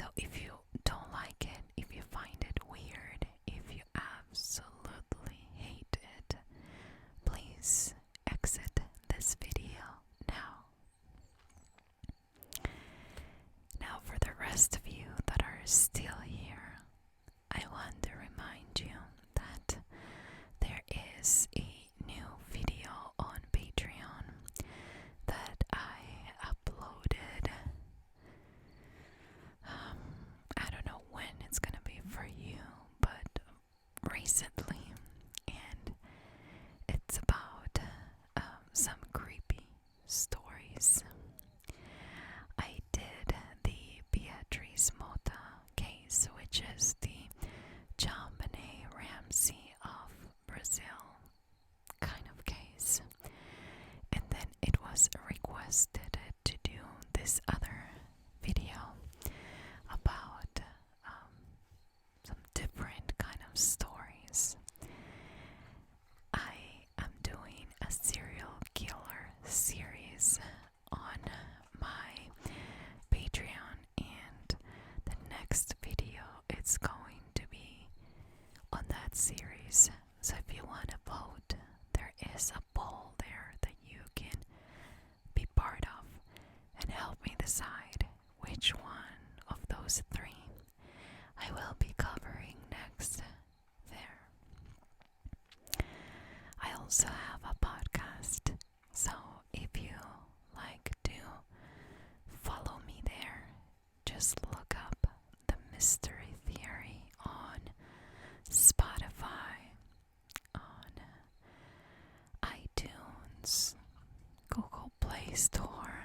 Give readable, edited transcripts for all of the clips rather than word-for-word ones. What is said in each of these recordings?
So if you don't like it, if you find it weird, if you absolutely hate it, please exit this video now. Now for the rest of you that are still here, I want to remind you that there is a new video on Patreon that I uploaded. I don't know when it's gonna be for you, but recently, and it's about some creepy stories. I did the Beatriz Mota case, which is the John Benet Ramsey of Brazil kind of case, and then it was requested to do this other video about some different kind of stories. I am doing a serial killer series on my Patreon, and the next video it's going to be on that series. So if you want to vote, there is a poll there that you can be part of and help me decide which one of those three I will be covering next there. I also have a podcast, so if you like to follow me there, just look up The Mystery Theory on Spotify, on iTunes, Google Play Store,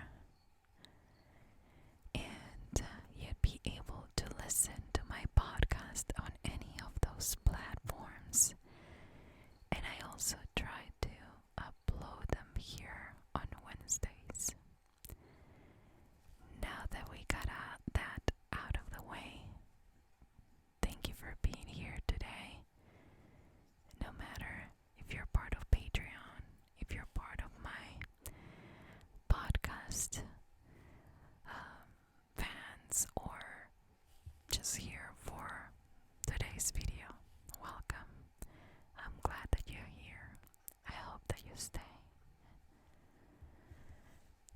and you'd be able to listen to my podcast on any of those platforms. And I also try to upload them here on Wednesdays. Now that we got that out of the way, thank you for being here today. No matter if you're part of Patreon, if you're part of my podcast fans, or just here for today's video, welcome. I'm glad that you're here. I hope that you stay.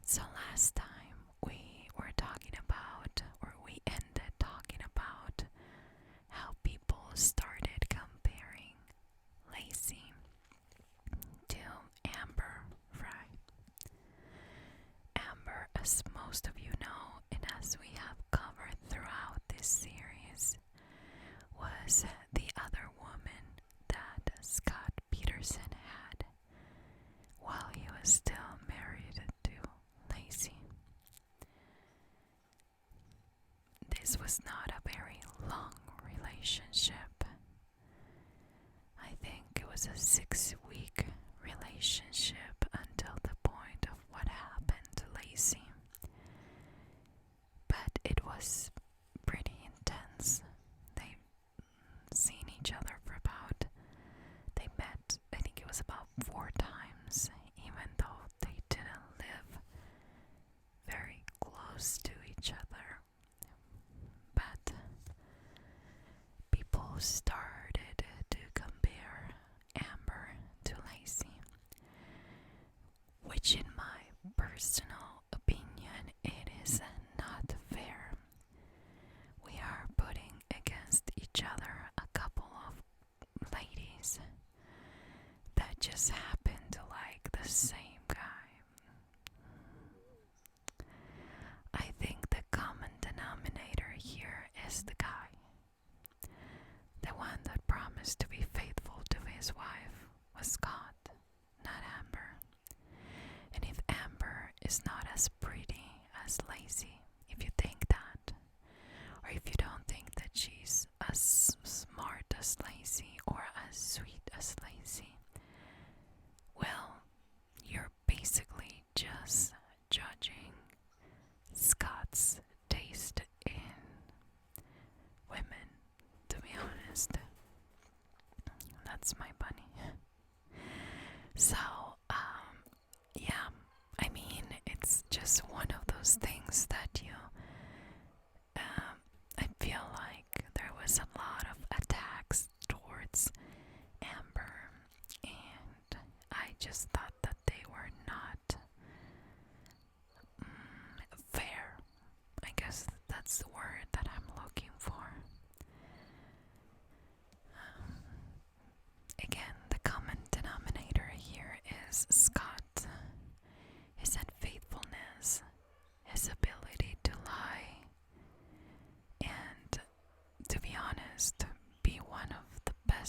So last time we were talking about, or we ended talking about, how people started comparing Laci to Amber, right? Amber, as most of you know, and as we have covered throughout this series, was the other woman that Scott Peterson had while he was still married to Laci. This was not a very long relationship. I think it was a 6-week relationship until the point of what happened to Laci. But it was pretty intense. They've seen each other for they met, I think it was about 4 times, even though they didn't live very close to each other. But people started to compare Amber to Laci, which in my personal opinion, it is not fair. We are putting against each other a couple of ladies that just happen to like the same guy. I think the common denominator here is the guy. The one that promised to be faithful to his wife was Scott, not Amber. And if Amber is not as pretty as Laci, if you think that, or if you don't think that she's as smart as Laci or as sweet as Laci, well, you're basically just judging Scott's taste in women, to be honest. That's my bunny. So, yeah, I mean, it's just one of those things that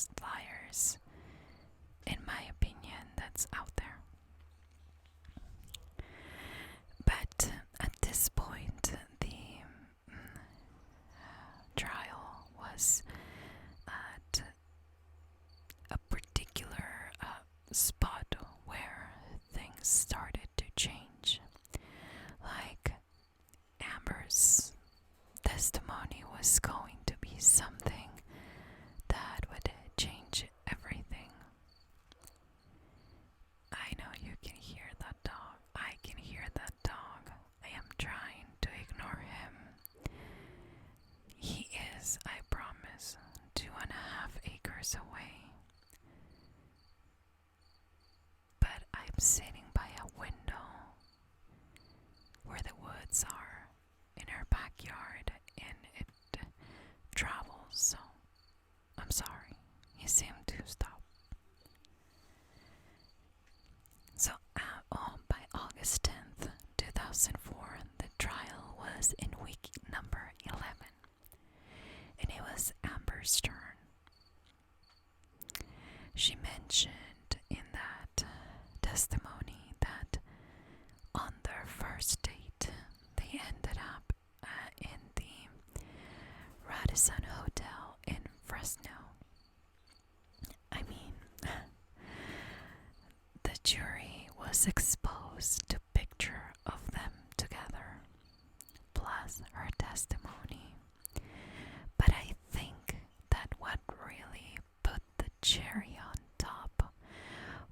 best liars, in my opinion, that's out there. But at this point, the trial was at a particular spot where things started to change. Like, Amber's testimony was going to be something that would change everything. I know you can hear that dog. I can hear that dog. I am trying to ignore him. He is, I promise, 2.5 acres away. But I'm sitting by a window where the woods are in our backyard, and it travels, so I'm sorry. He seemed to stop. So by August 10th, 2004, the trial was in week number 11, and it was Amber's turn. She mentioned in that testimony that on their first date, they ended up in the Radisson Hotel in Fresno. I mean, the jury was exposed to a picture of them together, plus her testimony. But I think that what really put the cherry on top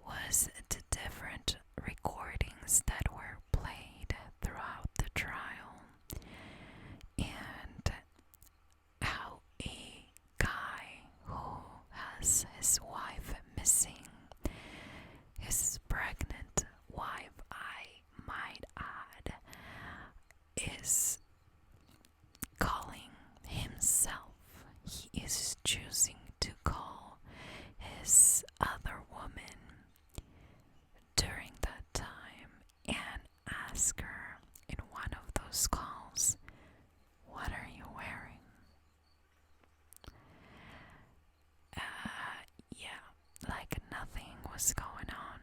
was the different recordings that were played throughout the trial, and how a guy who has his wife missing, his pregnant wife, I might add, is calling himself. He is choosing to call his other woman during that time and ask her in one of those calls, "What are you wearing?" Yeah, like nothing was going on.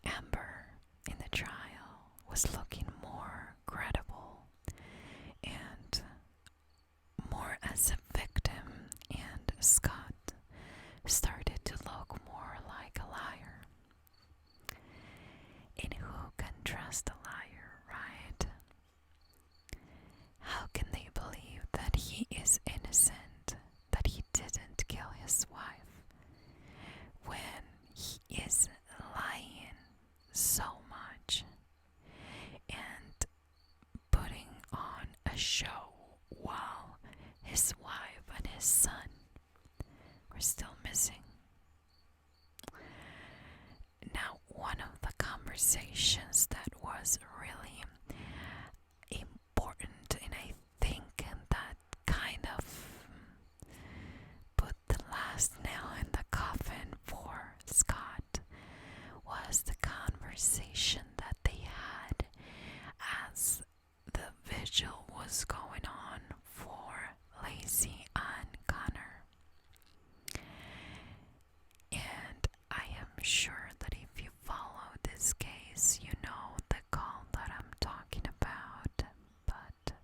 Amber in the trial was looking more credible and more as a victim, and Scott started to look more like a liar. And who can trust a liar, right? How can they believe that he is innocent, that he didn't kill his wife, when he is lying so much and putting on a show while his wife and his son were still missing? Now, one of the conversations that was really important, and I think that kind of put the last nail in the coffin for Scott, was the conversation that they had as the vigil was going on for Laci and Connor. And I am sure that if you follow this case, you know the call that I'm talking about. But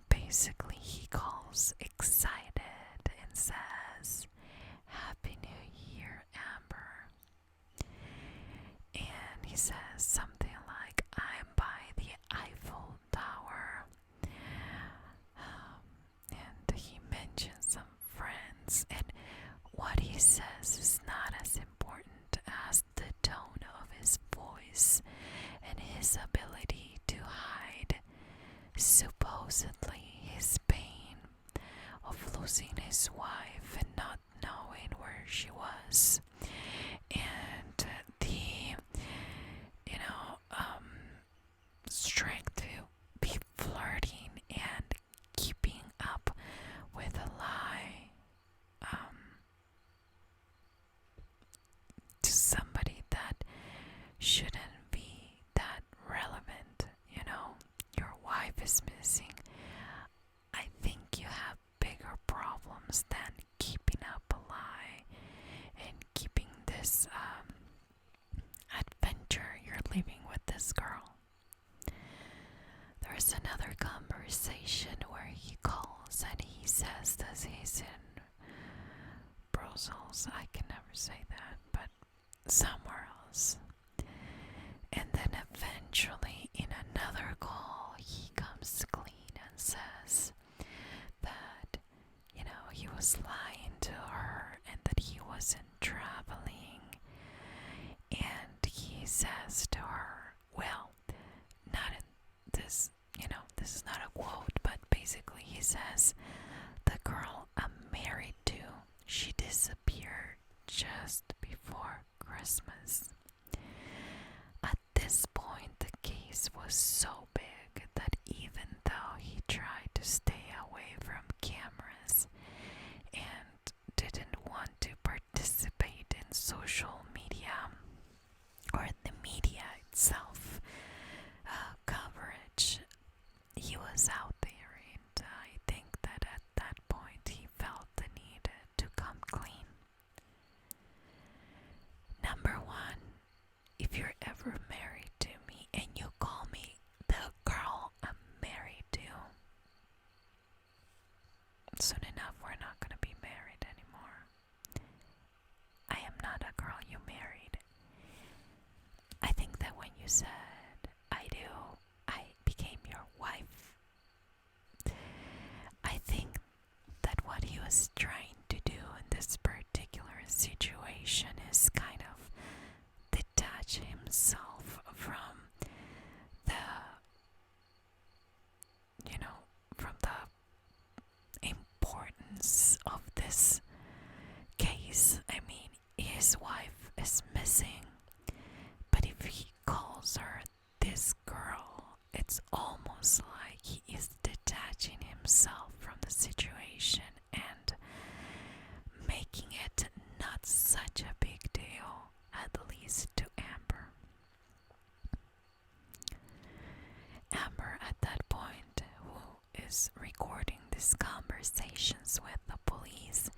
basically, he calls excited and says, "Happy New Year, Amber." And he says something like, "I'm by the Eiffel Tower." And he mentions some friends, and what he says is not as important as the tone of his voice and his ability to hide supposedly his pain of losing his wife and not knowing where she was, and the strength to be flirting and keeping up with a lie to somebody that shouldn't be that relevant. Your wife is missing. I think you have another conversation where he calls and he says that he's in Brussels. I can never say that, but somewhere else. And then eventually, in another call, he comes clean and says that, he was lying to her and that he wasn't traveling. And he says to her, well, not in this, this is not a quote, but basically he says, the girl I'm married to, she disappeared just before Christmas. At this point, the case was so big that even though he tried to stay away from cameras and didn't want to participate in social media or the media itself coverage, he was out there, and I think that at that point he felt the need to come clean. Number one, if you're ever married to me and you call me the girl I'm married to, soon enough we're not going to be married anymore. I am not a girl you married. I think that when you said I became your wife, I think that what he was trying to do in this particular situation is kind of detach himself from the importance of this case. I mean, his wife is missing, but if he calls her this girl, it's almost like he is detaching himself from the situation and making it not such a big deal, at least to Amber. Amber, at that point, who is recording these conversations with the police,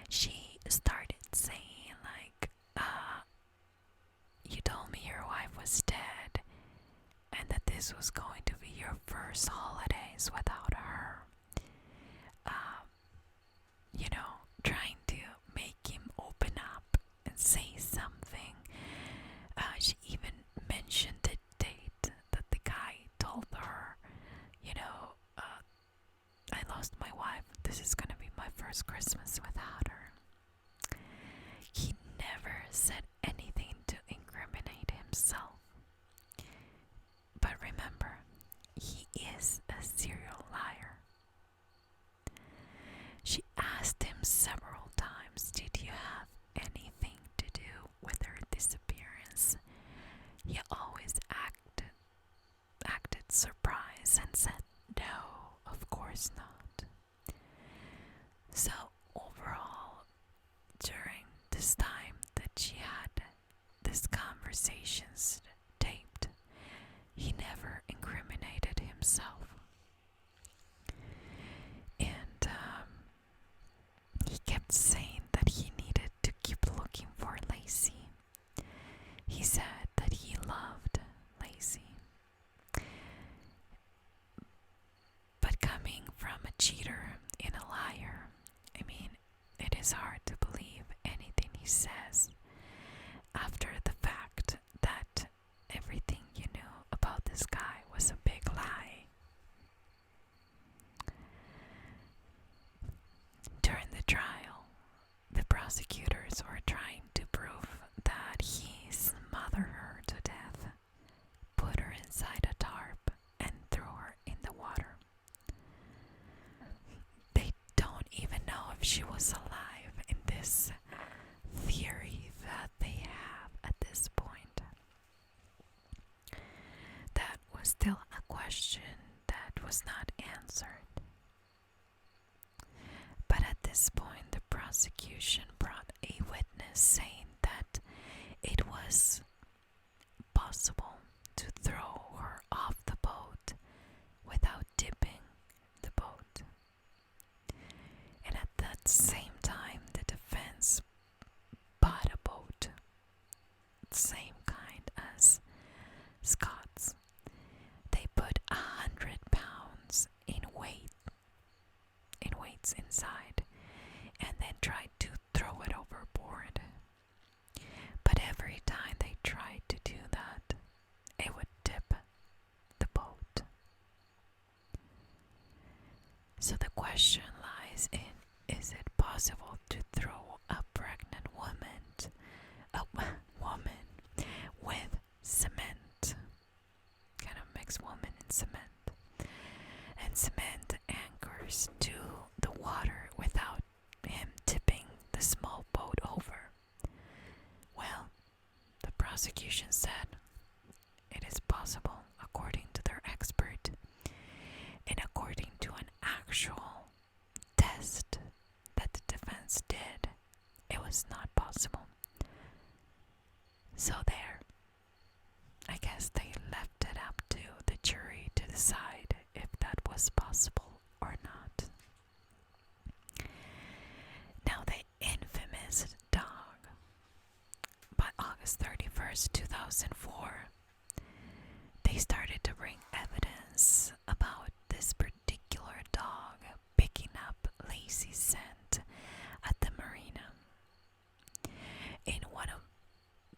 she started saying like, you told me your wife was dead and that this was going to be your first holidays without her. Trying to make him open up and say something. She even mentioned the date that the guy told her, I lost my wife. This is gonna be my first Christmas without her. He never said anything to incriminate himself. But remember, he is a serial liar. She asked him several times, did you have anything to do with her disappearance? He always acted surprised and said, no, of course not. So overall, during this time that she had these conversations taped, he never incriminated himself. And he kept saying that he needed to keep looking for Laci. He said that he loved Laci. But coming from a cheater and a liar, I mean, it is hard to believe anything he says after the fact that everything you knew about this guy was a big lie. During the trial, the prosecutors were trying to prove that he smothered her to death, put her inside a tarp, and threw her in the water. They don't even know if she was alive in this theory that they have at this point. That was still a question that was not answered. But at this point, the prosecution brought a witness saying that it was possible to throw her off the boat without tipping the boat. And at that same time, the defense bought a boat, same kind as Scott's. They put 100 pounds what's inside and then tried to throw it overboard. But every time they tried to do that, it would tip the boat. So the question lies in, is it possible to throw a pregnant woman with cement? Kind of mix woman and cement. And cement anchors to the water without him tipping the small boat over. Well, the prosecution said it is possible according to their expert and according to an actual test that the defense did. It was not possible. So there, I guess they left it up to the jury to decide if that was possible or not. Now the infamous dog. By August 31st, 2004, they started to bring evidence about this particular dog picking up Laci's scent at the marina. In one of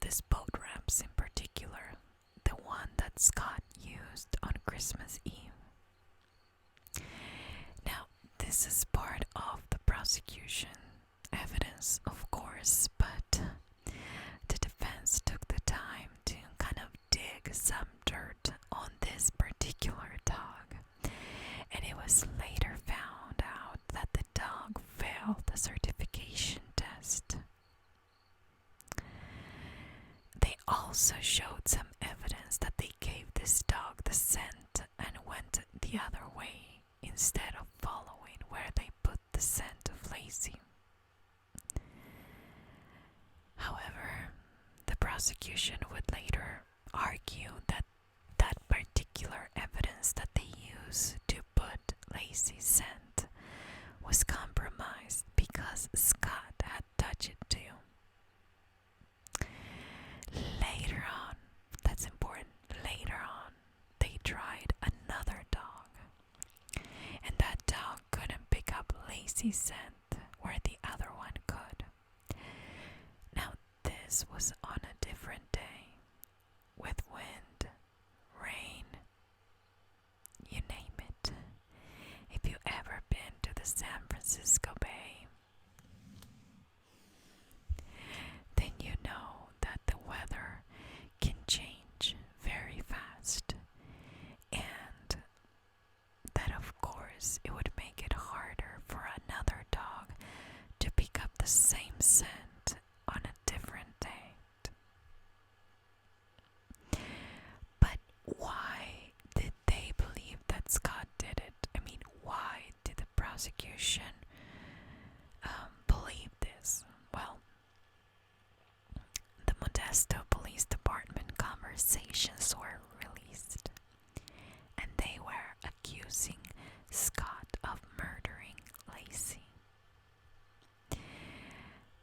these boat ramps in particular, the one that Scott used on Christmas Eve. Now, this is part of the prosecution evidence, of course, but the defense took the time to kind of dig some dirt on this particular dog, and it was later found out that the dog failed the certification test. They also showed some evidence that they gave this dog the scent and went the other way instead of following where they put the scent of Laci. However, the prosecution would later argue that that particular evidence that they used to put Laci's scent was compromised because Scott had touched it too. Later on, that's important, later on, they tried another dog, and that dog couldn't pick up Laci's scent where the other one could. Now, this was on a different day, with wind, rain, you name it. If you've ever been to the San Francisco Bay, then you know that the weather can change very fast, and that of course it would make it harder for another dog to pick up the same scent on a different date. But why did they believe that Scott did it? I mean, why did the prosecution believe this? Well, the Modesto Police Department conversations were released, and they were accusing Scott of murdering Laci.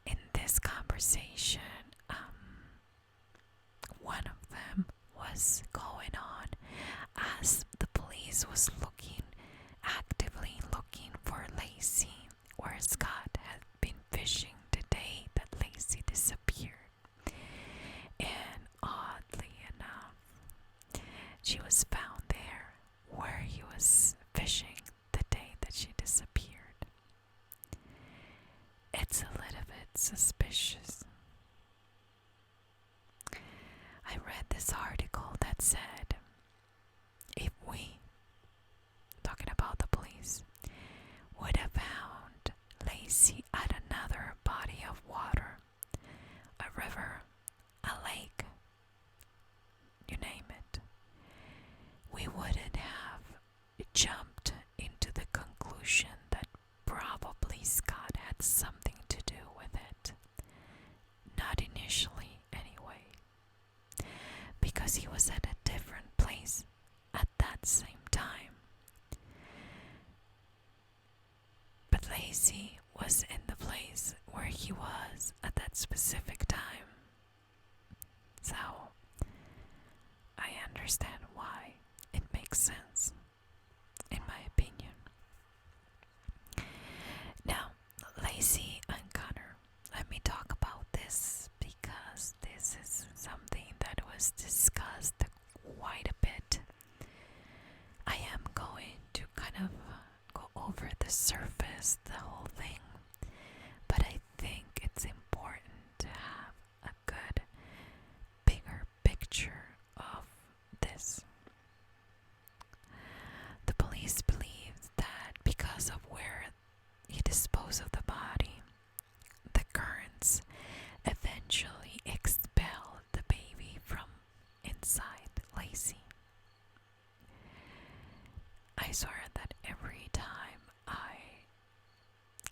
In this conversation, one of them was going on as the police was actively looking for Laci where Scott had been fishing the day that Laci disappeared. And oddly enough, she was found there where he was fishing the day that she disappeared. It's a little bit suspicious. I read this article that said, if we, talking about the police, would have found Laci at another body of water, a river, a lake, you name it, we wouldn't have jumped into the conclusion that probably Scott had something to do with it. Not initially, anyway. Because he was at a different place at that same time. But Laci was in the place where he was at that specific time. So, I understand why it makes sense, in my opinion. the surface the whole thing, but I think it's important to have a good, bigger picture of this. The police believed that because of where he disposed of the body, the currents eventually expelled the baby from inside Laci. I swear that every time I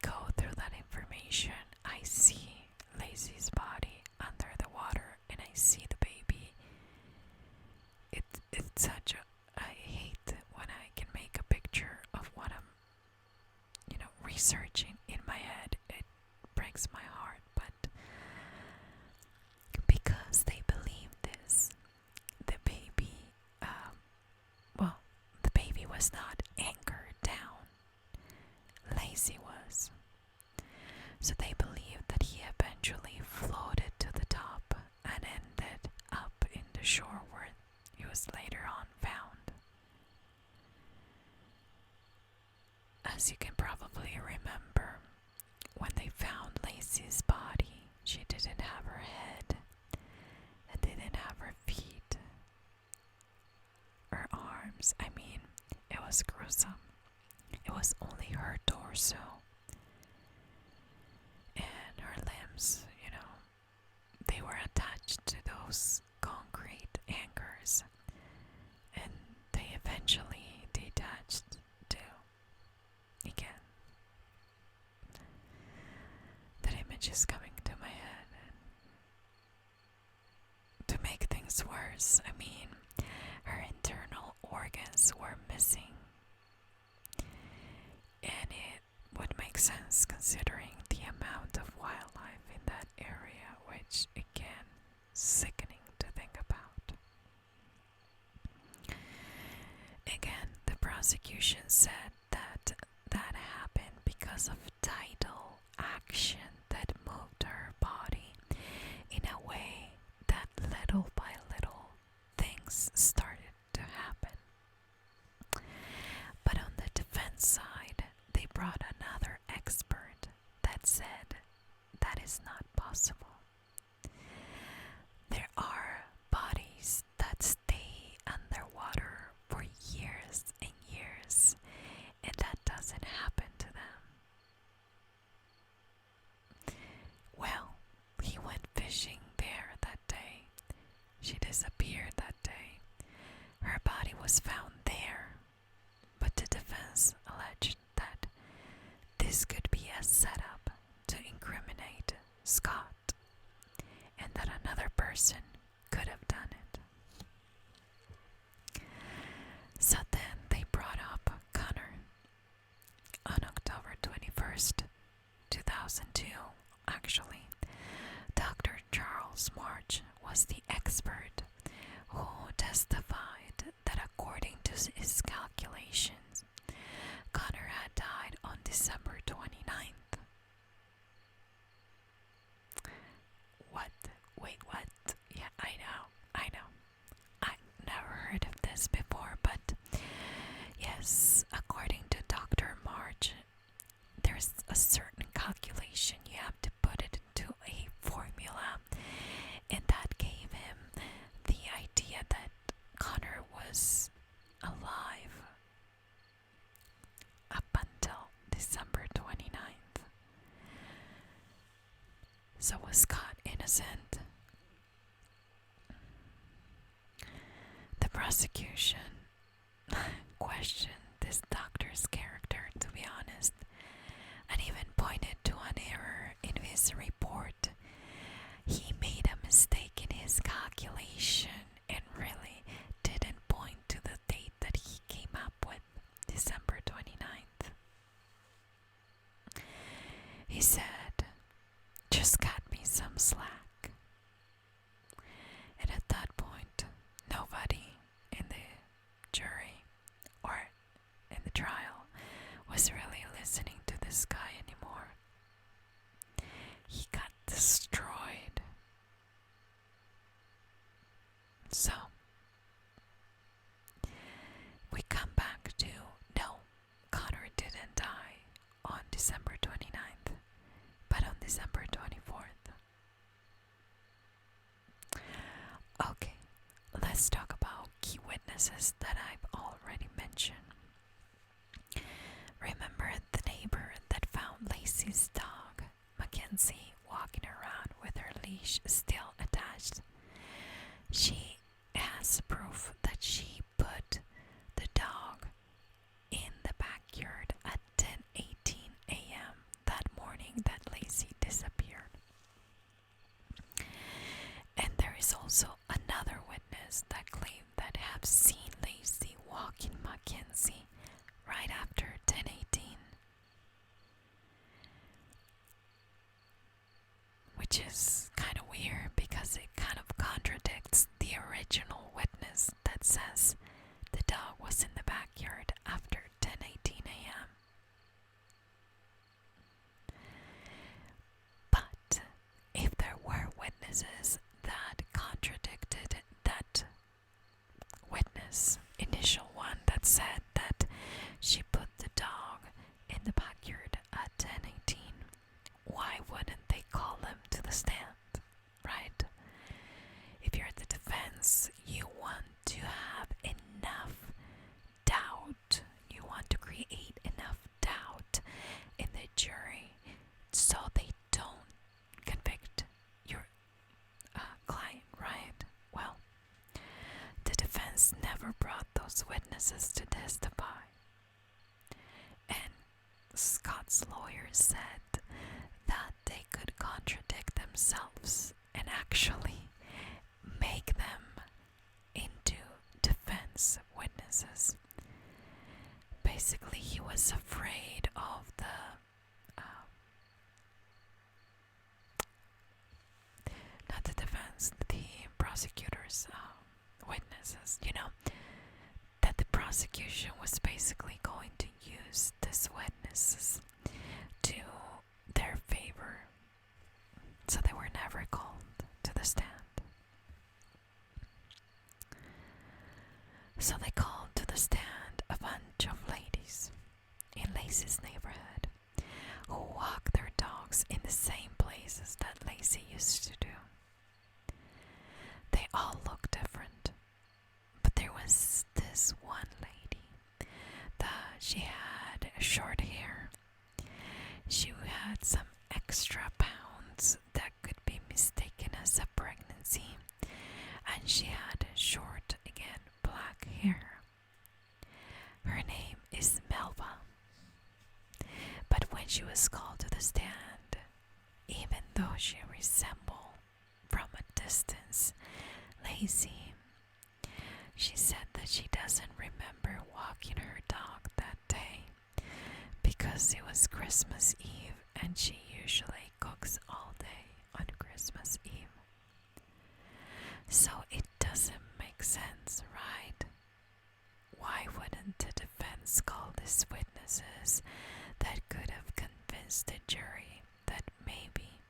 go through that information, I see Laci's body under the water and I see the baby. It's such a, I hate when I can make a picture of what I'm, researching in my head. It breaks my heart, but because they believe this, the baby, the baby was not anchored down. Laci was. So they believe that he eventually floated to the top and ended up in the shore where he was later on found. As you can probably remember, when they found Laci's body, she didn't have her head and didn't have her feet or arms. I mean, it was gruesome. It was only her torso and her limbs, they were attached to those concrete anchors and they eventually detached too. Again, that image is coming to my head. And to make things worse, I mean, her internal organs were missing. And it would make sense considering the amount of wildlife in that area, which again, sickening to think about. Again, the prosecution said that happened because of tidal action that moved her body in a way that little by little things started to happen. But on the defense side, they brought another expert that said that is not possible. There are bodies that stay underwater for years and years, and that doesn't happen to them. Well, he went fishing there that day. She disappeared that day. Her body was found there, but the defense alleged that this could be a setup to incriminate Scott and that another person could have done it. So then they brought up Connor. On October 21st, 2002, actually, Dr. Charles March was the expert who testified that according to his calculations, Connor had died on December 29th. What? Wait, what? Yeah, I know. I've never heard of this before, but yes, according to Dr. March, there's a certain calculation you have to put it into a formula, and that gave him the idea that Connor was alive up until December 29th. So was Scott innocent? The prosecution questioned this doctor's character, to be honest, and even pointed to an error in his report. He made a mistake in his calculation and really didn't point to the date that he came up with, December 29th. He said, "Just cut me some slack." And at that point, nobody in the jury or in the trial was really listening to this guy anymore. He got destroyed. So, we come back to, no, Connor didn't die. December 24th. Okay, let's talk about key witnesses that I've already mentioned. Remember the neighbor that found Laci's dog, Mackenzie, walking around with her leash still attached? She has proof that she put the dog in the backyard at 10:18 a.m. that morning that Laci disappeared. And there is also another witness that claimed that have seen Laci walking Mackenzie right after 10:18, which is kind of weird because it kind of contradicts the original witness that says the dog was in the backyard after 10:18 a.m. But if there were witnesses that contradicted that witness, initial one that said that she put the dog in the backyard at 10:18, why wouldn't they call them to the stand, right? If you're the defense, you want to have enough doubt, you want to create enough doubt in the jury so they don't convict your client, right? Well, the defense never brought those witnesses to testify. And Scott's lawyer said that they could contradict themselves and actually make them into defense witnesses. Basically, he was afraid of not the defense, the prosecutors' witnesses, that the prosecution was basically going to use these witnesses to their favor. So they were never called to the stand. So they called to the stand a bunch of ladies in Laci's neighborhood who walk their dogs in the same places that Laci used to do. They all look different, but there was this one lady that she had short hair. She had some extra pounds that could be mistaken as a pregnancy, and she had short, again, black hair. Her name is Melba. But when she was called to the stand, even though she resembled from a distance Laci, she said that she doesn't remember walking her dog that day because it was Christmas Eve and she usually cooks all day on Christmas Eve. So it doesn't make sense, right? Why wouldn't the defense call these witnesses that could have convinced the jury that maybe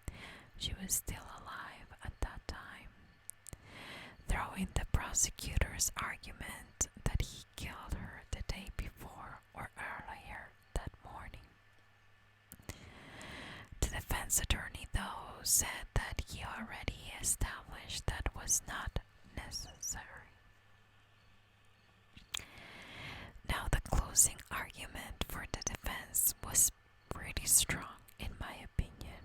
she was still alive at that time, throwing the prosecutor's argument that he killed her the day before or earlier that morning? The defense attorney, though, said that he already established that was not necessary. Now, the closing argument for the defense was pretty strong, in my opinion.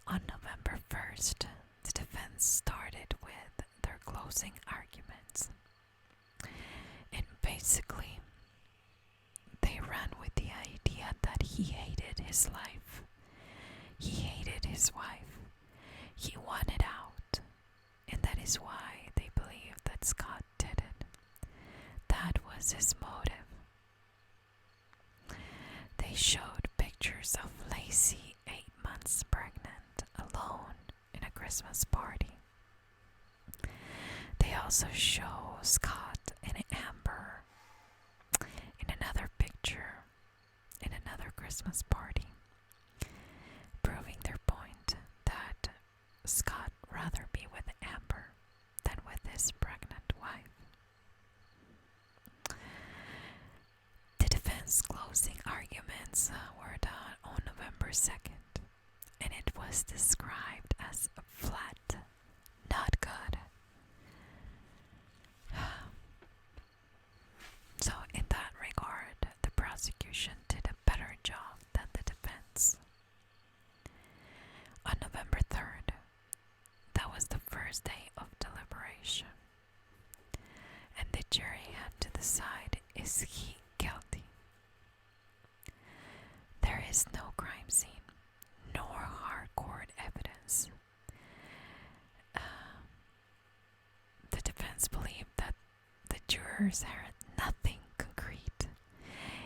On November 1st, the defense started with their closing arguments. And basically, they ran with the idea that he hated his life. He hated his wife. He wanted out. And that is why they believe that Scott did it. That was his motive. They showed pictures of Laci 8 months pregnant, alone in a Christmas party. They also show Scott and Amber in another picture in another Christmas party, proving their point that Scott rather be with Amber than with his pregnant wife. The defense closing arguments were done on November 2nd, and it was described as flat, not good. So, in that regard, the prosecution did a better job than the defense. On November 3rd, that was the first day of deliberation, and the jury had to decide, is he guilty? There is no crime scene, nor hard court evidence. The defense believed that the jurors had nothing concrete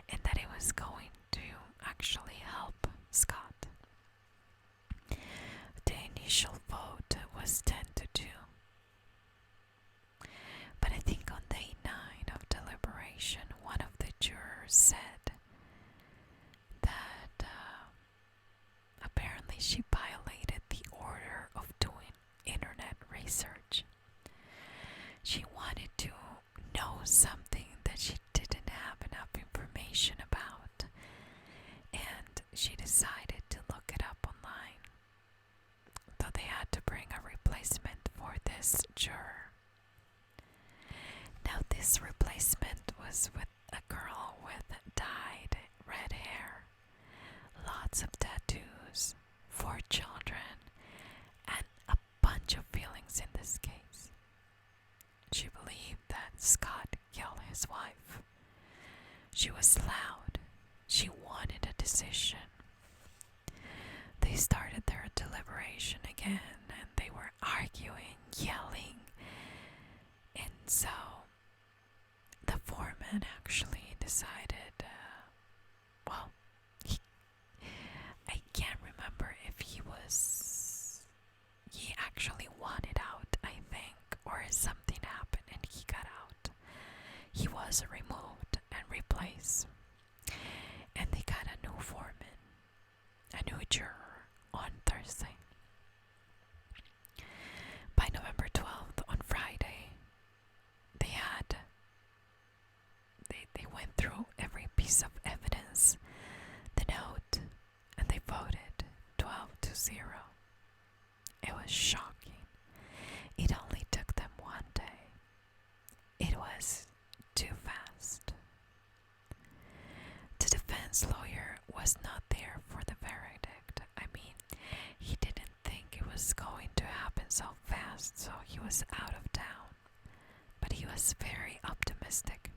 and that it was going to actually help Scott. The initial vote was 10-2. But I think on day 9 of deliberation, one of the jurors said that apparently she violated the order of doing internet research. She wanted to know something that she didn't have enough information about, and she decided to look it up online. So they had to bring a replacement for this juror. Now this replacement was with a girl with dyed red hair, lots of tattoos, 4 children, and a bunch of feelings in this case. She believed that Scott killed his wife. She was loud. She wanted a decision. They started their deliberation again, and they were arguing, yelling. And so the foreman actually decided, I can't remember if he actually wanted out, I think, or something happened and he got out. He was removed and replaced, and they got a new foreman, a new juror on Thursday. By November 12th, on Friday, they went through every piece of evidence, the note, and they voted 12-0. It was shocking. It only took them one day. It was too fast. The defense lawyer was not there for the verdict. I mean, he didn't think it was going to happen so fast, so he was out of town. But he was very optimistic.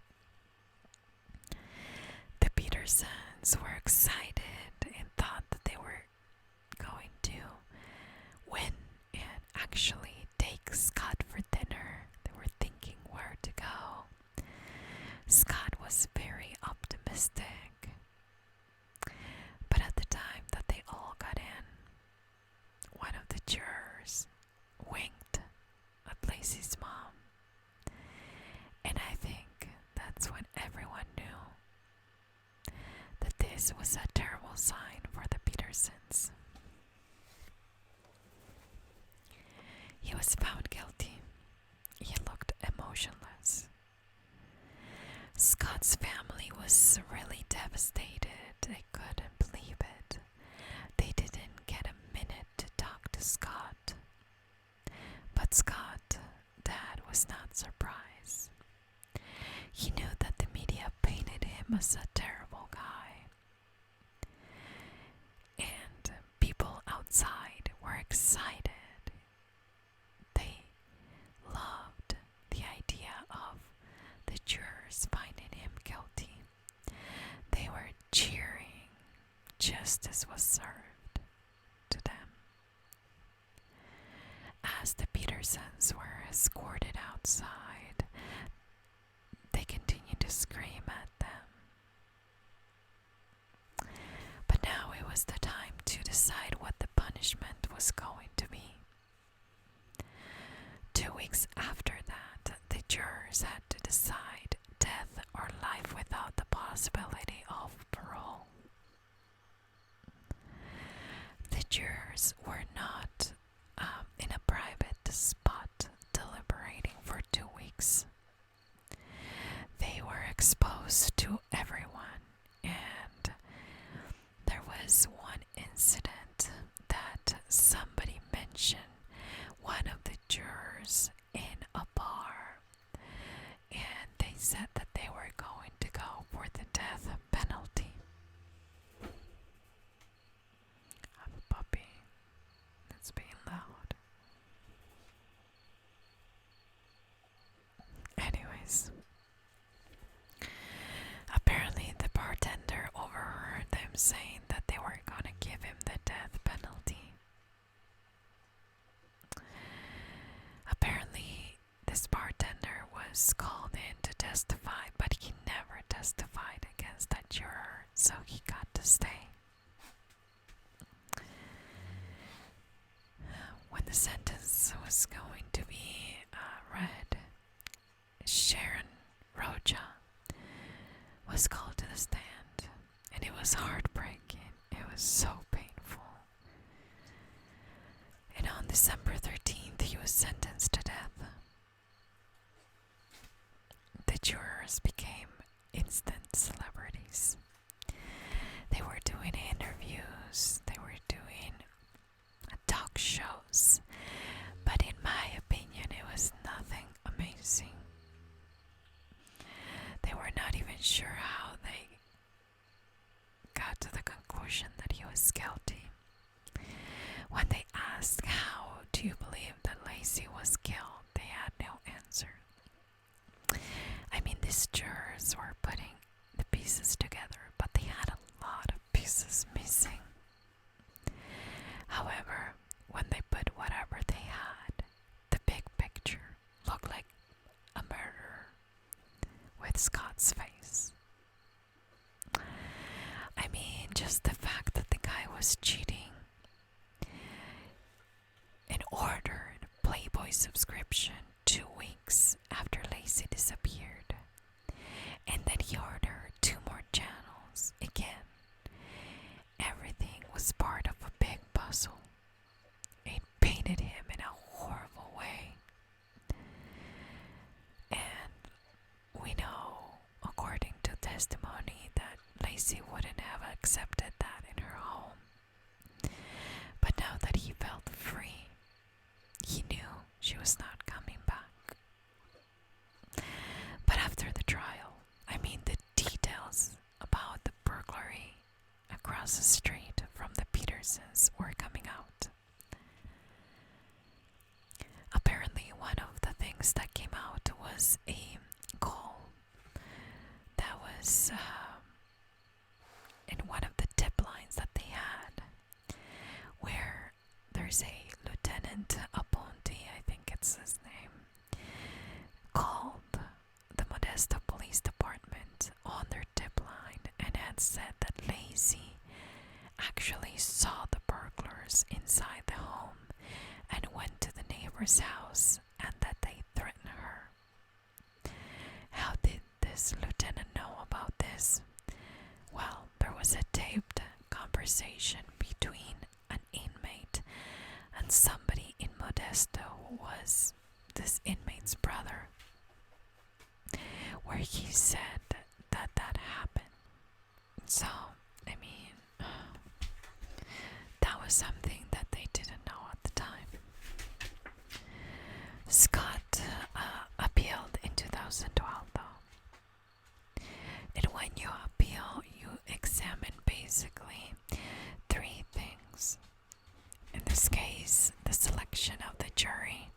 The Petersons were excited and thought that they were going to win and actually take Scott for dinner. They were thinking where to go. Scott was very optimistic. But at the time that they all got in, one of the jurors winked at Laci's mom. And I think that's when everyone knew that this was a terrible sign for the Petersons. He was found guilty. He looked emotionless. Scott's family was really devastated. They couldn't believe it. They didn't get a minute to talk to Scott. But Scott, Dad, was not surprised. He knew that the media painted him as a terrible guy. And people outside were excited. They loved the idea of the jurors finding him guilty. They were cheering. Justice was served to them. As the Petersons were escorted outside, they continued to scream at them. But now it was the time to decide what the punishment was going to be. 2 weeks after that, the jurors had to decide death or life without the possibility of parole. The jurors were not in a private spot deliberating for 2 weeks. They were exposed to everyone, and there was one incident that saying that they were going to give him the death penalty. Apparently, this bartender was called in to testify, but he never testified against that juror, so he got to stay. When the sentence was going to be read, Sharon Roja was called to the stand, and it was heartbreaking. It was so painful. And on December 13th, he was sentenced to death. The jurors became instant celebrities. They were doing interviews, they were doing talk shows, but in my opinion, it was nothing amazing. They were not even sure how they got to the conclusion that he was guilty. When they asked, "How do you believe that Laci was killed?" they had no answer. I mean, these jurors were putting the pieces together, but they had a lot of pieces missing. However, when they put whatever they had, the big picture looked like a murderer with Scott's face. I mean, just the fact that the guy was cheating and ordered a Playboy subscription 2 weeks after Laci disappeared, and then he ordered 2 more channels again. Everything was part of a big puzzle. It painted him in a horrible way. And we know, according to testimony, that Laci wouldn't have accepted that in her home. But now that he felt free, he knew she was not coming back. But after the trial, I mean, the details about the burglary across the street from the Petersons were coming out. Apparently, one of the things that came out was a call that was in one of the tip lines that they had, where there's a Lieutenant Aponte, I think it's his name, called the Modesto Police Department on their tip line and had said that Laci actually saw the burglars inside the home and went to the neighbor's house, and that they threatened her. How did this lieutenant know about this? Well, there was a taped conversation between an inmate and somebody in Modesto who was this inmate's brother, where he said that that happened. So, I mean, that was something that they didn't know at the time. Scott appealed in 2012, though. And when you appeal, you examine basically 3 things. In this case, the selection of the jury,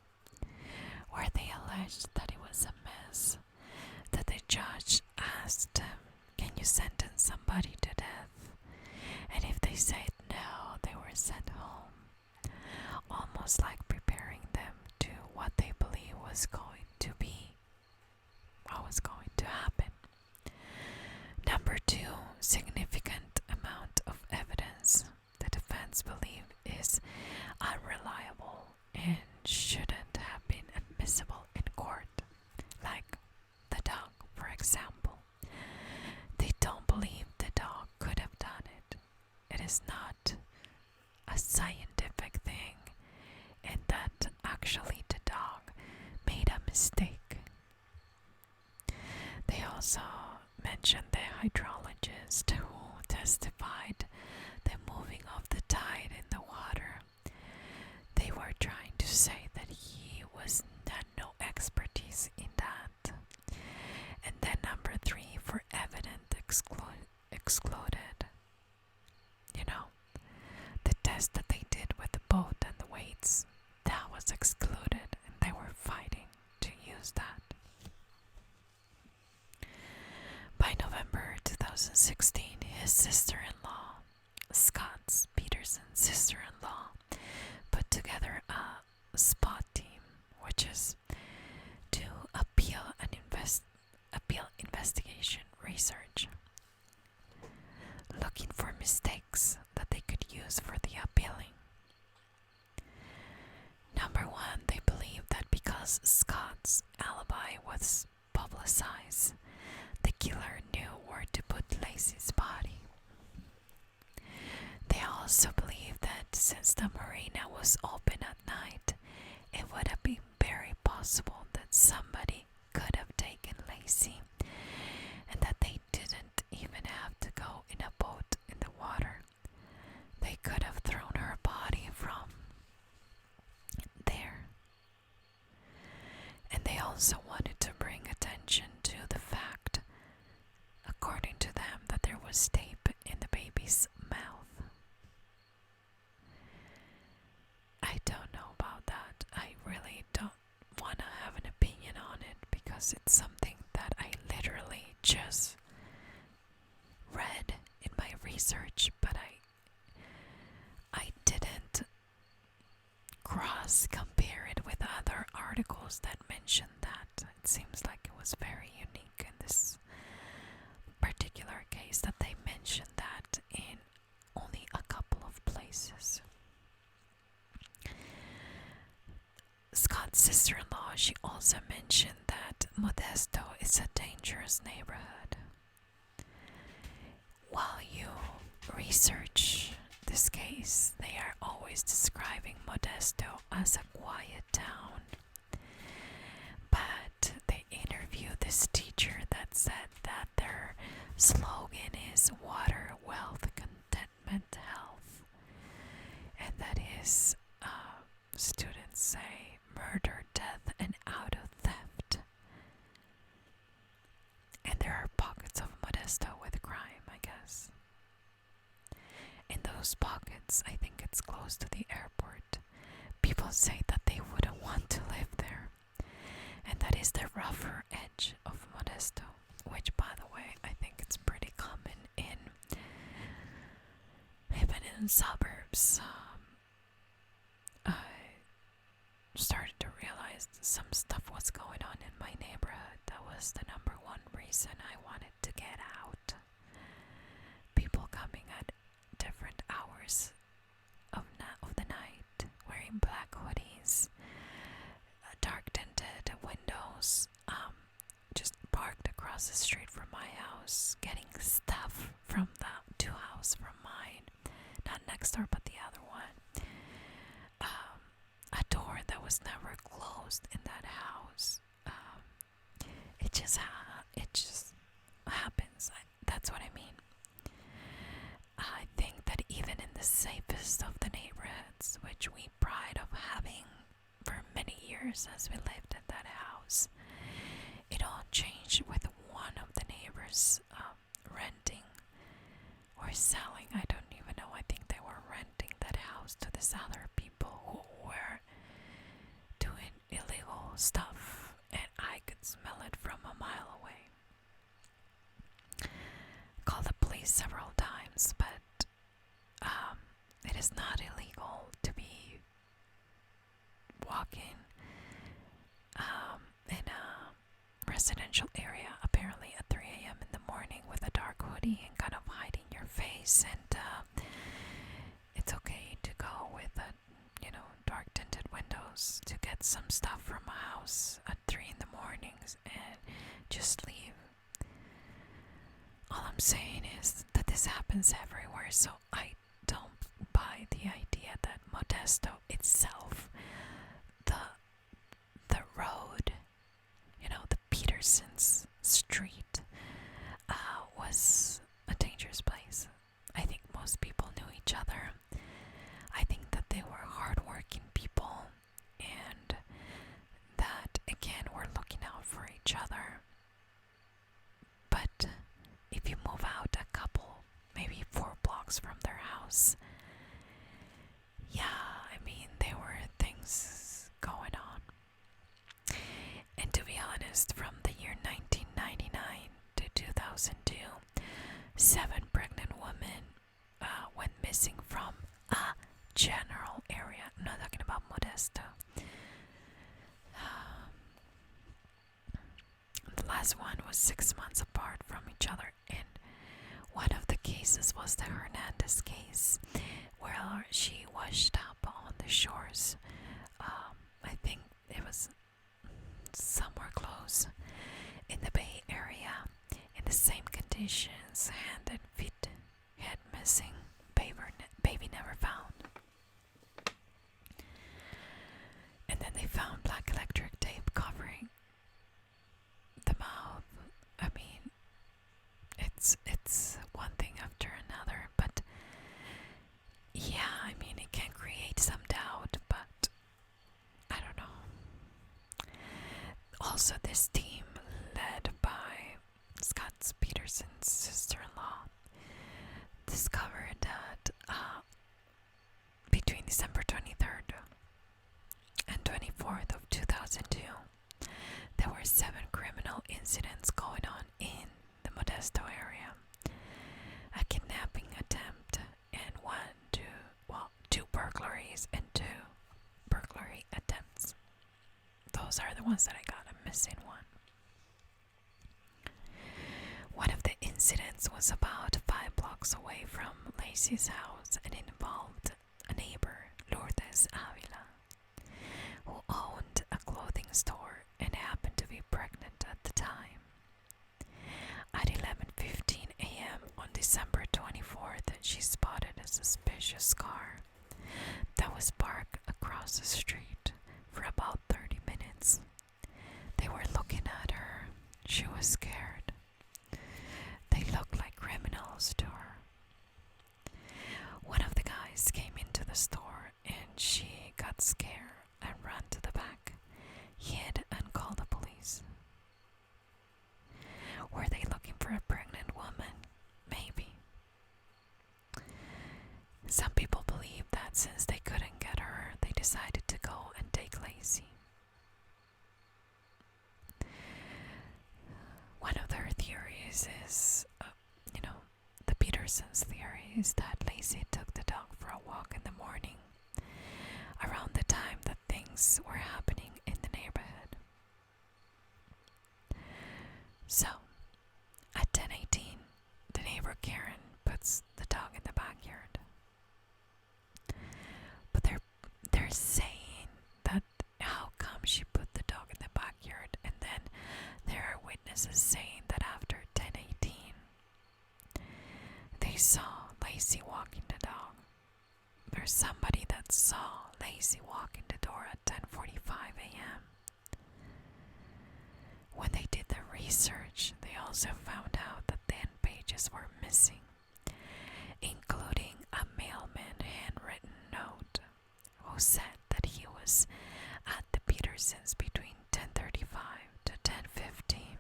where they alleged that it was a mess, that the judge asked him, "Can you sentence somebody to death?" And if they said no, they were sent home, almost like preparing them to what they believe was going to be, what was going to happen. Number 2, significant amount of evidence the defense believe is unreliable and shouldn't have been admissible in court, like the dog, for example. They don't believe the dog could have done it. It is not a scientific thing, and that actually the dog made a mistake. They also mentioned the hydrologist who testified the moving of the tide in the water. They were trying to say that he had no expertise in that. And then number 3, for evidence excluded. You know, the test that they did with the boat and the weights, that was excluded, and they were fighting to use that. By November 2016, his sister-in-law Scott's Peterson's sister-in-law put together a SPOT team, which is to appeal investigation research, looking for mistakes that they could use for the appealing. Number one, they believed that because Scott's alibi was publicized, the killer knew where to put Laci's body. They also believed that since the marina was open at night, it would have been very possible that somebody could have taken Laci, and that they didn't even have to go in a boat in the water. They could have thrown her body from there. And they also wanted to bring attention to the fact, according to them, that there was tape in the baby's mouth. I don't know about that. I really don't want to have an opinion on it because it's something that I literally just read in my research, but I didn't cross compare it with other articles that mention that. It seems like it was very unique in this particular case that they mentioned that in only a couple of places. Scott's sister-in-law, she also mentioned that Modesto is a dangerous neighborhood. While you research this case, they are always describing Modesto as a quiet town. But they interviewed this teacher that said that their slogan is water, wealth, contentment, health. And that is, students say, murder, death, and auto theft. And there are pockets of Modesto with crime, I guess. In those pockets, I think it's close to the airport. People say that they wouldn't want to live there. And that is the rougher edge of Modesto, which, by the way, I think it's pretty common even in suburbs. I started to realize some stuff was going on in my neighborhood. That was the number one reason I wanted to get out. People coming at different hours of the night, wearing black hoodies, dark tinted windows, just parked across the street from my house, getting stuff from the two houses from mine, not next door but the other one. A door that was never closed in that house. It just happens. That's what I mean. I think that even in the safest of the neighborhoods, which we pride of having for many years as we lived in that house, it all changed with one of the neighbors renting or selling. I don't even know. I think they were renting that house to these other people who were doing illegal stuff, and I could smell it from a mile away. Called the police several times, but it is not illegal to be walking in a residential area apparently at 3 a.m. in the morning with a dark hoodie and kind of hiding your face, and it's okay to go with dark tinted windows to get some stuff from a house at 3 in the mornings and just leave. All I'm saying is that this happens everywhere, so I don't buy the idea that Modesto itself, the road, the Peterson's street, was a dangerous place. I think most people knew each other. I think that they were hardworking people, and that, again, were looking out for each other. But if you move out a couple, maybe 4 blocks from their house, there were things going on. And to be honest, from the year 1999 to 2002, 7 pregnant women went Modesto. The last one was 6 months apart from each other, and one of the cases was the Hernandez case, where she washed up on the shores. I think it was somewhere close in the Bay Area, in the same conditions, hand and feet, head missing, baby never found. And then they found black electric tape covering the mouth. I mean, it's one thing after another, but yeah, I mean, it can create some doubt, but I don't know. Also, this team, led by Scott Peterson's sister-in-law, discovered that between December 23rd and 24th of 2002, there were 7 criminal incidents going on in the Modesto area. A kidnapping attempt and 2 burglaries and 2 burglary attempts. Those are the ones that I got. I'm missing one. One of the incidents was about 5 blocks away from Laci's house, and it involved a neighbor, Lourdes Avila, who owned a clothing store and happened to be pregnant at the time. At 11:15 a.m. on December 24th, she spotted a suspicious car that was parked across the street for about 30 minutes. They were looking at her. She was scared. They looked like criminals to her. One of the guys came into the store and she got scared and ran to the back, hid, and called the police. Were they looking for a pregnant woman? Maybe. Some people believe that since they couldn't get her, they decided to go and take Laci. One of their theories is, the Peterson's theory is that Laci took the dog for a walk in the morning, around the time that things were happening in the neighborhood. So, at 10:18, the neighbor Karen puts the dog in the backyard. But they're saying that how come she put the dog in the backyard, and then there are witnesses saying that after 10:18 they saw Laci walking the dog. There's somebody that saw Laci walking the door at 10:45 a.m. When they did the research, they also found out that 10 pages were missing, including a mailman handwritten note who said that he was at the Petersons between 10:35 to 10:50,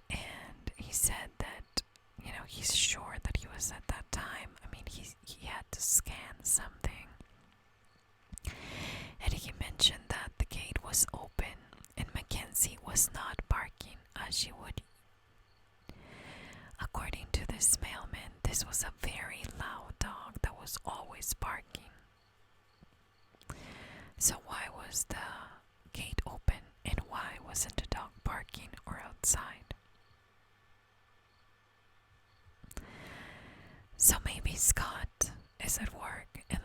and he said that he's sure that he was at that time. I mean, he had to scan something, and he mentioned that the gate was open and Mackenzie was not barking as she would. According to this mailman, this was a very loud dog that was always barking. So why was the gate open, and why wasn't the dog barking or outside? So maybe Scott is at work and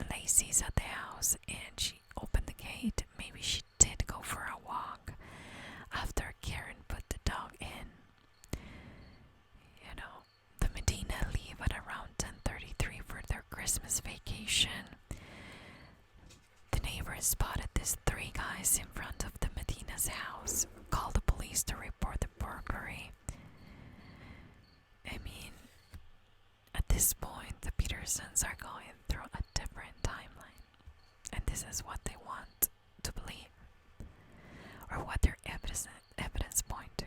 Laci's at the house and she opened the gate. Maybe she did go for a walk after Karen put the dog in. The Medina leave at around 10:33 for their Christmas vacation. The neighbors spotted these 3 guys in front of the Medina's house, called the police to report the burglary. I mean, at this point, the Petersons are going through a different timeline, and this is what they want to believe, or what their evidence point to.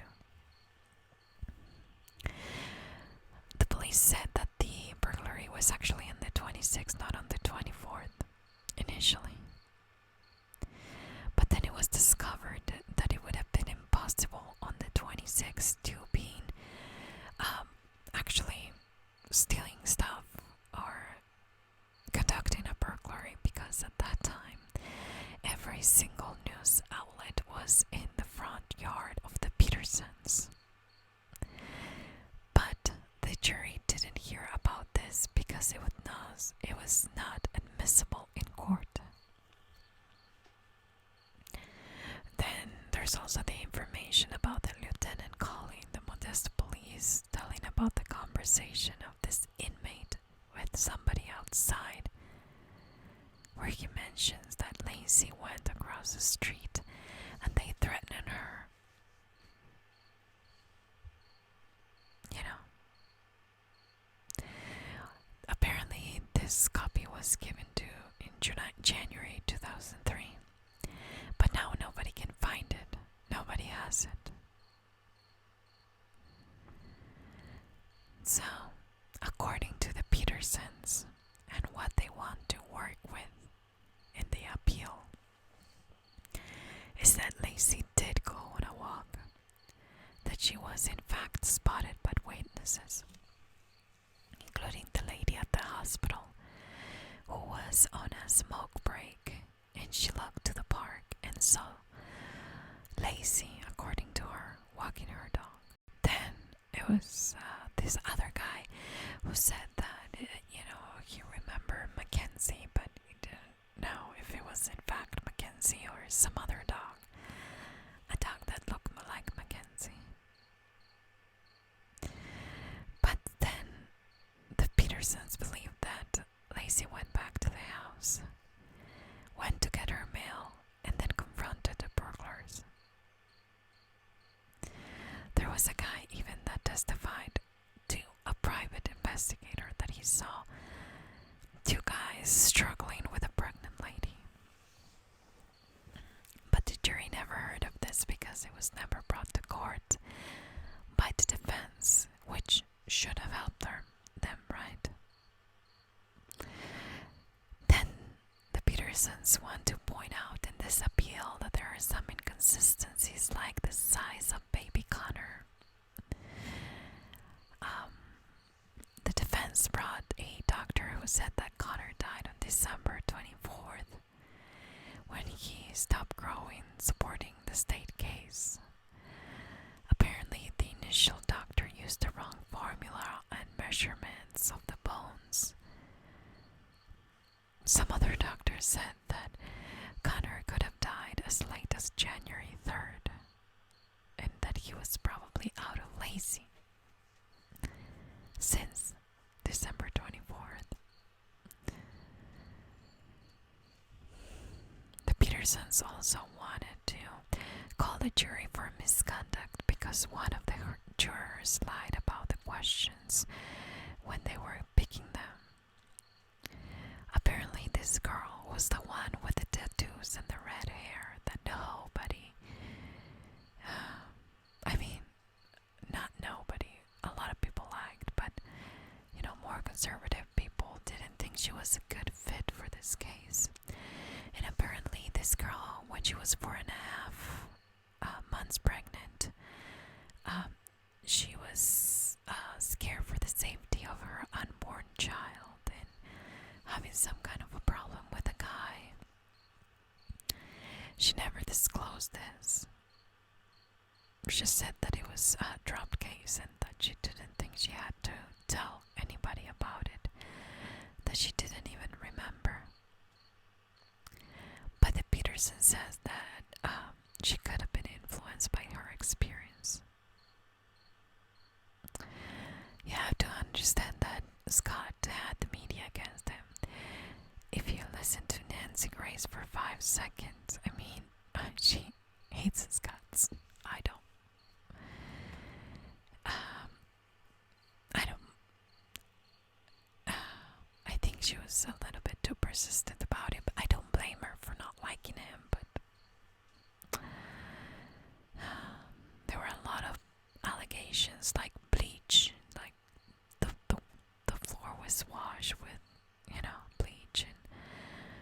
The police said that the burglary was actually on the 26th, not on the 24th, initially. But then it was discovered that it would have been impossible on the 26th to be actually stealing stuff or conducting a burglary, because at that time single news outlet was in the front yard of the Petersons. But the jury didn't hear about this because it was not admissible in court. Then there's also the information about the lieutenant calling the Modesto police, telling about the conversation of this inmate with somebody outside, where he mentions that Laci went across the street and they threatened her. You know. Apparently this copy was given to in January 2003. But now nobody can find it. Nobody has it. So, according to the Petersons and what they want to work with in the appeal, is that Laci did go on a walk, that she was in fact spotted by witnesses, including the lady at the hospital who was on a smoke break, and she looked to the park and saw Laci, according to her, walking her dog. Then it was this other guy who said that, he remembered Mackenzie, but he didn't know if it was in fact Mackenzie or some other dog. A dog that looked like Mackenzie. But then the Petersons believed that Laci went back to the house, went to get her mail, and then confronted the burglars. There was a guy even that testified to a private investigator that he saw two guys struggling with a pregnant lady. But the jury never heard of this because it was never brought to court by the defense, which should have helped them, right? Then the Petersons want to point out in this appeal that there are some inconsistencies, like the size of baby Connor. The defense brought a doctor who said that Connor died on December 24th when he stopped growing, supporting the state case. Apparently, the initial doctor used the wrong formula and measurements of the bones. Some other doctors said that Connor could have died as late as January 3rd, and that he was probably out of Laci since December 24th. The Petersons also wanted to call the jury for misconduct because one of the jurors lied about the questions when they were picking them. Apparently this girl was the one with the tattoos and the red hair that nobody, not nobody, a lot of people liked, but more conservative people didn't think she was a good fit for this case. And apparently this girl, when she was 4.5 months pregnant, she was scared for the safety of her unborn child and having some kind of a problem with a guy. She never disclosed this. She said that it was a dropped case and that she didn't think she had to tell anybody about it, that she didn't even remember. But the Peterson says that she could have been influenced by her experience. You have to understand that Scott had the media against him. If you listen to Nancy Grace for 5 seconds, she hates his guts. I don't. I think she was a little bit too persistent about it, but I don't blame her for not liking him. But there were a lot of allegations, like bleach, like the floor was washed with, bleach, and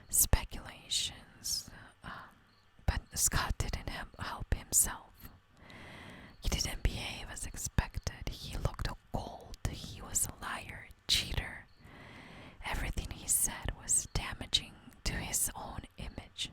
speculations. But Scott didn't help himself. He didn't behave as expected. He looked cold. He was a liar, cheater. Everything he said was damaging to his own image.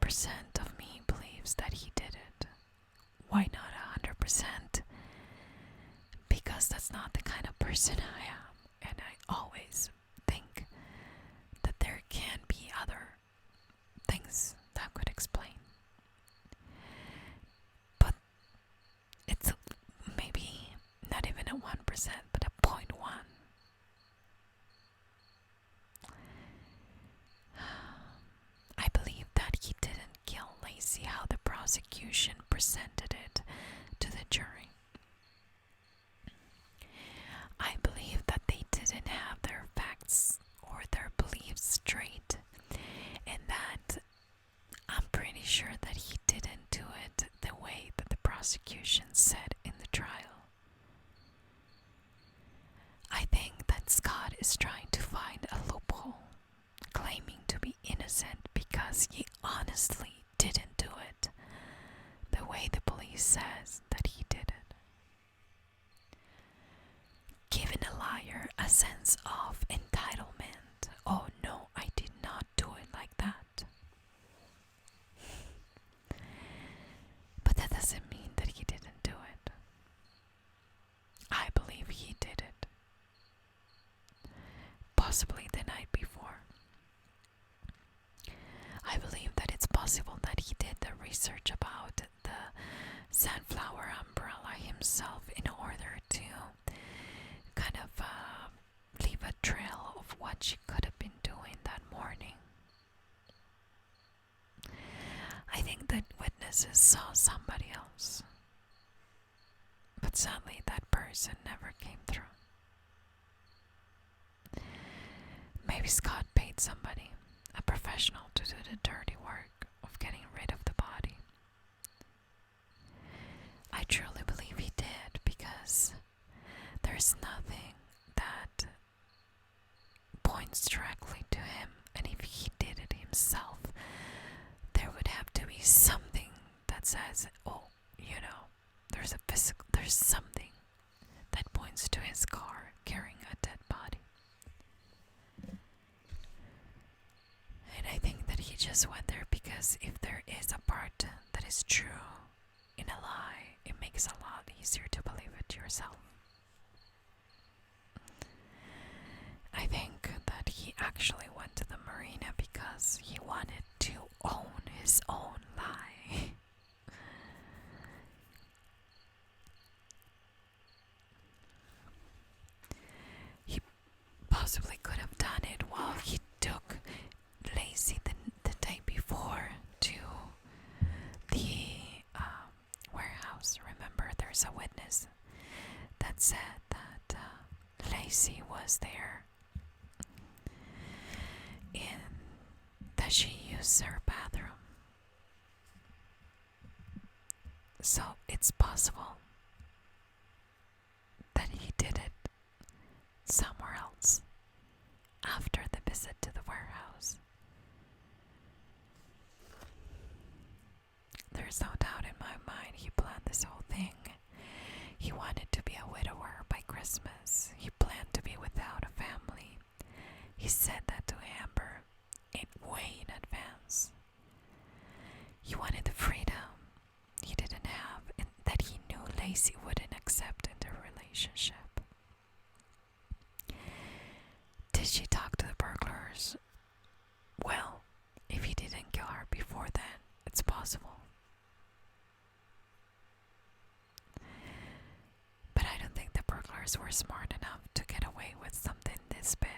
1% of me believes that he did it. Why not 100%? Because that's not the kind of person I am, and I always think that there can be other things that could explain. But it's maybe not even a 1%, but a 0.1. I believe that he didn't kill Laci how the prosecution presented it to the jury. I believe that they didn't have their facts or their beliefs straight, and that I'm pretty sure that he didn't do it the way that the prosecution said in the trial. I think that Scott is trying to find a loophole, claiming to be innocent because he honestly didn't do it the way the police says that he did it. Giving a liar a sense of entitlement. Oh no, I did not do it like that. But that doesn't mean that he didn't do it. I believe he did it. Possibly the night before. I believe that it's possible that he did the research about the sunflower umbrella himself in order to kind of leave a trail of what she could have been doing that morning. I think that witnesses saw somebody else, but sadly that person never came through. Maybe Scott paid somebody, a professional, to do the dirty work of getting rid of the body. I truly believe he did, because there's nothing that points directly to him, and if he did it himself, there would have to be something that says, oh, there's something that points to his car carrying a dead body. And I think that he just went there because if there is a part that is true in a lie, it makes it a lot easier to believe it yourself. I think that he actually went to the marina because he wanted to own his own lie. He possibly could have done it while he took Laci the day before to the warehouse. Remember, there's a witness that said that Laci was there and that she used her bathroom. So it's possible that he did it somewhere else after the visit to the warehouse. There's no doubt in my mind he planned this whole thing. He wanted to be a widower by Christmas. He planned to be without a family. He said that to Amber way in advance. He wanted the freedom he didn't have, and that he knew Laci wouldn't accept in their relationship. Did she talk to the burglars? Well, if he didn't kill her before then, it's possible. But I don't think the burglars were smart enough to get away with something this big.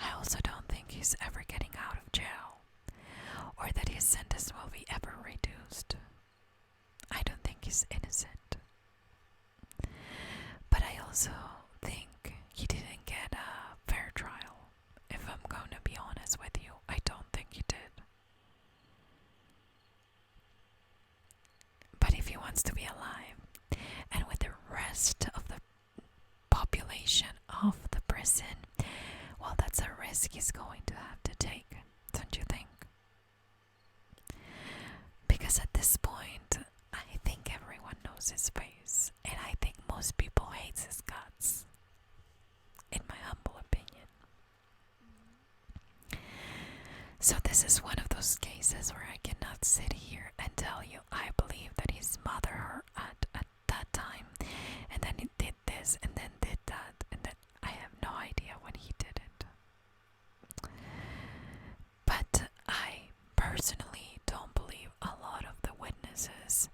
I also don't think he's ever getting out of jail, or that his sentence will be ever reduced. I don't think he's innocent. But I also think he didn't get a fair trial. If I'm going to be honest with you, I don't think he did. But if he wants to be alive, and with the rest of the population of the prison, well, that's a risk he's going to have to take, don't you think? Because at this point, I think everyone knows his face, and I think most people hate his guts. So this is one of those cases where I cannot sit here and tell you I believe that he smothered her at that time, and then he did this and then did that, and then I have no idea when he did it. But I personally don't believe a lot of the witnesses,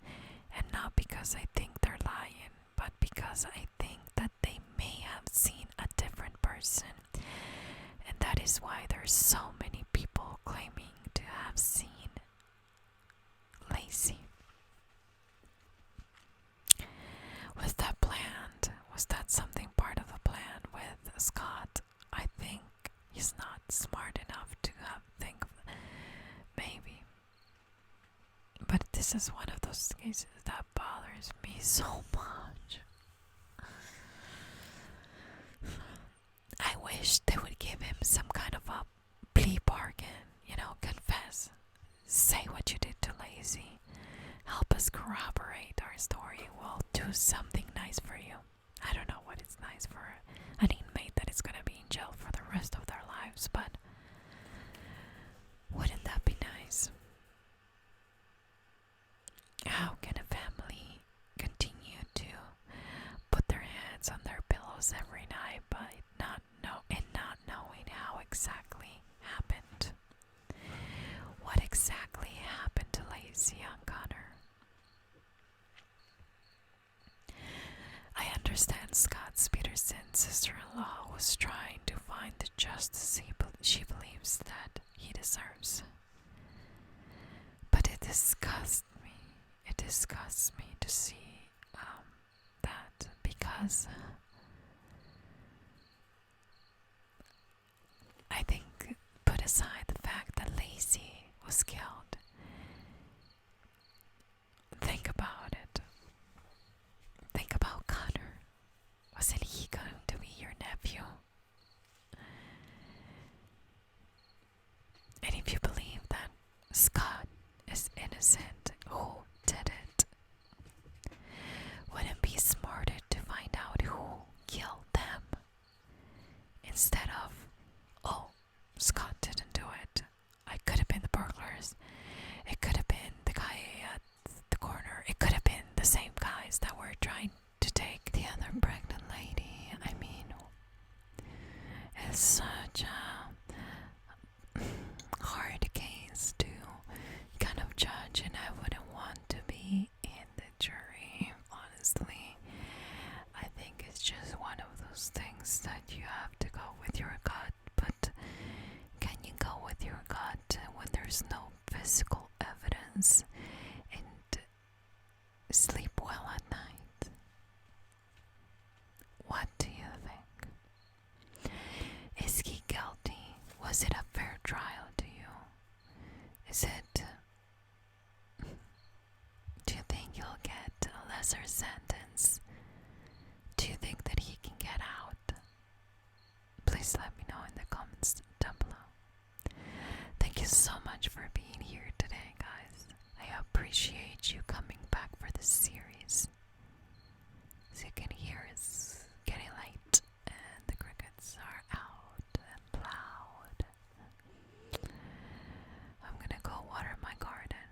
and not because I think they're lying, but because I think that they may have seen a different person, and that is why there's so many people claiming to have seen Laci. Was that planned? Was that something part of the plan with Scott? I think he's not smart enough to have think maybe. But this is one of those cases that bothers me so much. I wish they would give him some kind of a plea bargain, confess. Say what you did to Laci. Help us corroborate our story. We'll do something nice for you. I don't know what is nice for an inmate that is gonna be in jail for the rest of their lives, but wouldn't that be nice? How can a family continue to put their heads on their pillows every night but not knowing how exactly happened? What exactly happened to Laci and Connor? I understand Scott's Peterson's sister-in-law was trying to find the justice she believes that he deserves. But it disgusts me. It disgusts me to see that, because I think, put aside the fact that Laci was killed, think about it. Think about Connor. Wasn't he going to be your nephew? And if you believe that Scott is innocent, who did it? Wouldn't it be smarter to find out who killed them instead of, oh, Scott didn't do it. It could have been the burglars. It could have been the guy at the corner. It could have been the same guys that were trying to take the other pregnant lady. I mean, it's such a hard case to kind of judge, and I wouldn't want to be in the jury, honestly. I think it's just one of those things that you have to go with your gut, but can you go with your gut when there's no physical evidence and sleep well at night? What do you think? Is he guilty? Was it a fair trial to you? Is it... Do you think he'll get a lesser sentence? Do you think that he can get out? Please let me know in the comments down below. Thank you so much for being here today, guys. I appreciate you coming back for this series. As you can hear, it's getting late and the crickets are out and loud. I'm gonna go water my garden.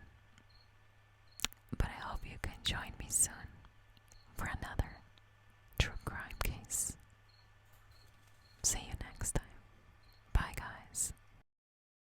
But I hope you can join me soon for another true crime case. See you.